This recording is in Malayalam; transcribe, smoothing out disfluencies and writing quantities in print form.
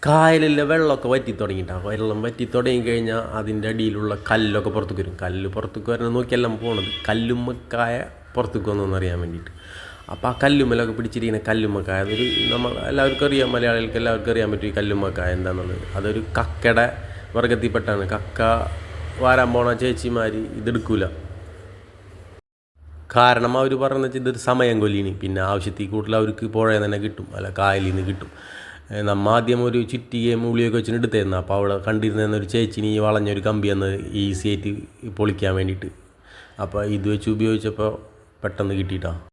കായലിലെ വെള്ളമൊക്കെ വറ്റി തുടങ്ങിയിട്ടാണ്. വെള്ളം വറ്റി തുടങ്ങി കഴിഞ്ഞാൽ അതിൻ്റെ അടിയിലുള്ള കല്ലൊക്കെ പുറത്തേക്ക് വരും. കല്ല് പുറത്തേക്ക് വരണം നോക്കിയെല്ലാം പോണത് കല്ലുമ്മക്കായ പുറത്തേക്ക് വന്നോന്ന് അറിയാൻ വേണ്ടിയിട്ട്. അപ്പോൾ ആ കല്ലുമ്മലൊക്കെ പിടിച്ചിരിക്കുന്ന കല്ലുമ്മക്കായ അതൊരു നമ്മൾ എല്ലാവർക്കും അറിയാം, മലയാളികൾക്ക് എല്ലാവർക്കും അറിയാൻ പറ്റും ഈ കല്ലുമ്മക്കായ എന്താണെന്നുള്ളത്. അതൊരു കക്കയുടെ വർഗത്തിൽപ്പെട്ടാണ്. കക്ക വാരാൻ പോണ ചേച്ചിമാർ ഇതെടുക്കൂല. കാരണം അവർ പറഞ്ഞെന്ന് വെച്ചാൽ ഇതൊരു സമയം കൊല്ലിന്, പിന്നെ ആവശ്യത്തിൽ കൂടുതൽ അവർക്ക് പുഴയിൽ തന്നെ കിട്ടും, അല്ല കായലിൽ നിന്ന് കിട്ടും. നമ്മൾ ആദ്യം ഒരു ചുറ്റികയും ഉള്ളിയൊക്കെ വെച്ചിട്ട് എടുത്തായിരുന്നു. അപ്പോൾ അവിടെ കണ്ടിരുന്ന ഒരു ചേച്ചിന് ഈ വളഞ്ഞൊരു കമ്പി എന്ന് ഈസി ആയിട്ട് പൊളിക്കാൻ വേണ്ടിയിട്ട്. അപ്പോൾ ഇത് വെച്ച് ഉപയോഗിച്ചപ്പോൾ പെട്ടെന്ന് കിട്ടിയിട്ടാണ്.